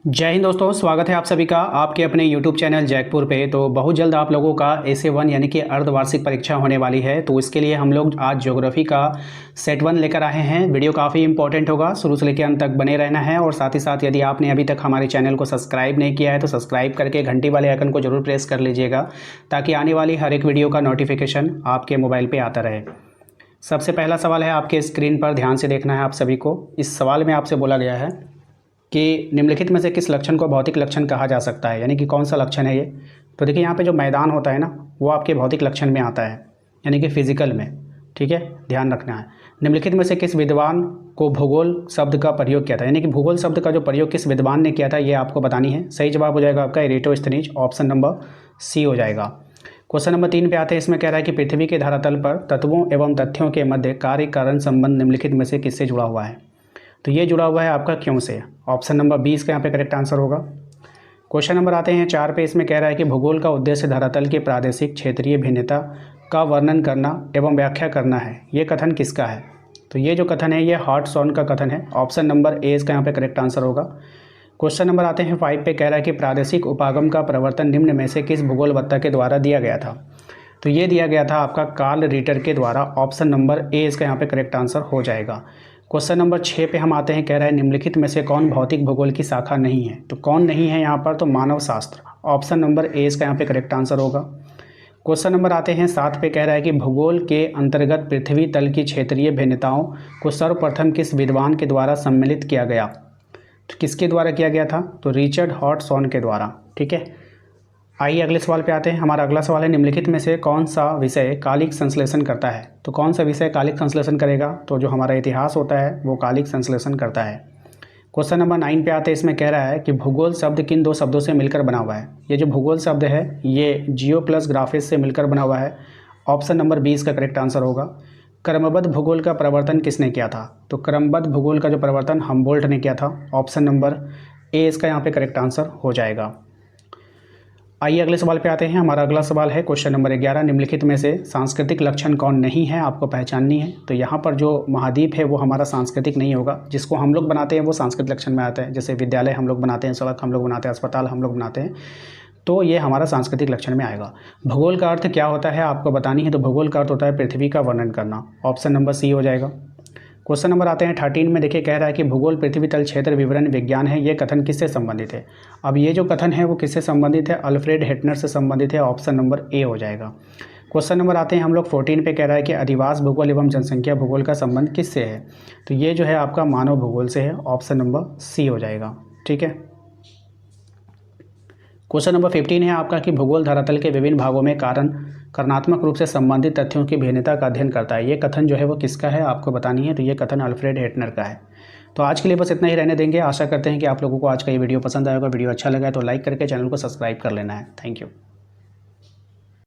जय हिंद दोस्तों, स्वागत है आप सभी का आपके अपने YouTube चैनल जैकपुर पे। तो बहुत जल्द आप लोगों का SA1 यानी कि अर्धवार्षिक परीक्षा होने वाली है। तो इसके लिए हम लोग आज ज्योग्राफी का सेट 1 लेकर आए हैं। वीडियो काफ़ी इंपॉर्टेंट होगा, शुरू से लेकर अंत तक बने रहना है। और साथ ही साथ यदि आपने अभी तक हमारे चैनल को सब्सक्राइब नहीं किया है तो सब्सक्राइब करके घंटी वाले आइकन को जरूर प्रेस कर लीजिएगा, ताकि आने वाली हर एक वीडियो का नोटिफिकेशन आपके मोबाइल पर आता रहे। सबसे पहला सवाल है, आपके स्क्रीन पर ध्यान से देखना है आप सभी को। इस सवाल में आपसे बोला गया है कि निम्नलिखित में से किस लक्षण को भौतिक लक्षण कहा जा सकता है, यानी कि कौन सा लक्षण है ये। तो देखिए, यहाँ पे जो मैदान होता है ना, वो आपके भौतिक लक्षण में आता है, यानी कि फिजिकल में। ठीक है, ध्यान रखना है। निम्नलिखित में से किस विद्वान को भूगोल शब्द का प्रयोग किया था, यानी कि भूगोल शब्द का जो प्रयोग किस विद्वान ने किया था, ये आपको बतानी है। सही जवाब हो जाएगा आपका इरेटोस्थनीज, ऑप्शन नंबर सी हो जाएगा। क्वेश्चन नंबर 3 पे आते हैं। इसमें कह रहा है कि पृथ्वी के धरातल पर तत्वों एवं तथ्यों के मध्य कार्य कारण संबंध निम्नलिखित में से किससे जुड़ा हुआ है। तो ये जुड़ा हुआ है आपका क्यों से। ऑप्शन नंबर 20 का यहाँ पे करेक्ट आंसर होगा। क्वेश्चन नंबर आते हैं 4 पे। इसमें कह रहा है कि भूगोल का उद्देश्य धरातल की प्रादेशिक क्षेत्रीय भिन्नता का वर्णन करना एवं व्याख्या करना है। ये कथन किसका है। तो ये जो कथन है ये हॉटसॉन का कथन है। ऑप्शन नंबर ए इसका यहाँ पे करेक्ट आंसर होगा। क्वेश्चन नंबर आते हैं 5 पे। कह रहा है कि प्रादेशिक उपागम का प्रवर्तन निम्न में से किस भूगोलवेत्ता के द्वारा दिया गया था। तो ये दिया गया था आपका कार्ल रिटर के द्वारा। ऑप्शन नंबर ए इसका यहाँ पे करेक्ट आंसर हो जाएगा। क्वेश्चन नंबर 6 पे हम आते हैं। कह रहा है निम्नलिखित में से कौन भौतिक भूगोल की शाखा नहीं है। तो कौन नहीं है यहाँ पर, तो मानव शास्त्र। ऑप्शन नंबर ए इसका यहाँ पे करेक्ट आंसर होगा। क्वेश्चन नंबर आते हैं 7 पे। कह रहा है कि भूगोल के अंतर्गत पृथ्वी तल की क्षेत्रीय भिन्नताओं को सर्वप्रथम किस विद्वान के द्वारा सम्मिलित किया गया। तो किसके द्वारा किया गया था, तो रिचर्ड हॉटसॉन के द्वारा। ठीक है, आइए अगले सवाल पे आते हैं। हमारा अगला सवाल है, निम्नलिखित में से कौन सा विषय कालिक संश्लेषण करता है। तो कौन सा विषय कालिक संश्लेषण करेगा, तो जो हमारा इतिहास होता है वो कालिक संश्लेषण करता है। क्वेश्चन नंबर 9 पे आते हैं। इसमें कह रहा है कि भूगोल शब्द किन दो शब्दों से मिलकर बना हुआ है। ये जो भूगोल शब्द है ये जियो प्लस ग्राफिस से मिलकर बना हुआ है। ऑप्शन नंबर 20 का करेक्ट आंसर होगा। क्रमबद्ध भूगोल का प्रवर्तन किसने किया था। तो क्रमबद्ध भूगोल का जो प्रवर्तन हमबोल्ट ने किया था। ऑप्शन नंबर ए इसका यहाँ पे करेक्ट आंसर हो जाएगा। आइए अगले सवाल पे आते हैं। हमारा अगला सवाल है क्वेश्चन नंबर 11। निम्नलिखित में से सांस्कृतिक लक्षण कौन नहीं है, आपको पहचाननी है। तो यहाँ पर जो महाद्वीप है वो हमारा सांस्कृतिक नहीं होगा। जिसको हम लोग बनाते हैं वो सांस्कृतिक लक्षण में आता है। जैसे विद्यालय हम लोग बनाते हैं, सड़क हम लोग बनाते हैं, अस्पताल हम लोग बनाते हैं, तो ये हमारा सांस्कृतिक लक्षण में आएगा। भूगोल का अर्थ क्या होता है आपको बतानी है। तो भूगोल का अर्थ होता है पृथ्वी का वर्णन करना। ऑप्शन नंबर सी हो जाएगा। क्वेश्चन नंबर आते हैं 13 में। देखिए, कह रहा है कि भूगोल पृथ्वी तल क्षेत्र विवरण विज्ञान है। ये कथन किससे संबंधित है। अब ये जो कथन है वो किससे संबंधित है, अल्फ्रेड हेटनर से संबंधित है। ऑप्शन नंबर ए हो जाएगा। क्वेश्चन नंबर आते हैं हम लोग 14 पे। कह रहा है कि अधिवास भूगोल एवं जनसंख्या भूगोल का संबंध किससे है। तो ये जो है आपका मानव भूगोल से है। ऑप्शन नंबर सी हो जाएगा। ठीक है, क्वेश्चन नंबर 15 है आपका कि भूगोल धरातल के विभिन्न भागों में कारणात्मक रूप से संबंधित तथ्यों की भिन्नता का अध्ययन करता है। ये कथन जो है वो किसका है आपको बतानी है। तो ये कथन अल्फ्रेड हेटनर का है। तो आज के लिए बस इतना ही रहने देंगे। आशा करते हैं कि आप लोगों को आज का ये वीडियो पसंद आएगा। वीडियो अच्छा लगा है तो लाइक करके चैनल को सब्सक्राइब कर लेना है। Thank you.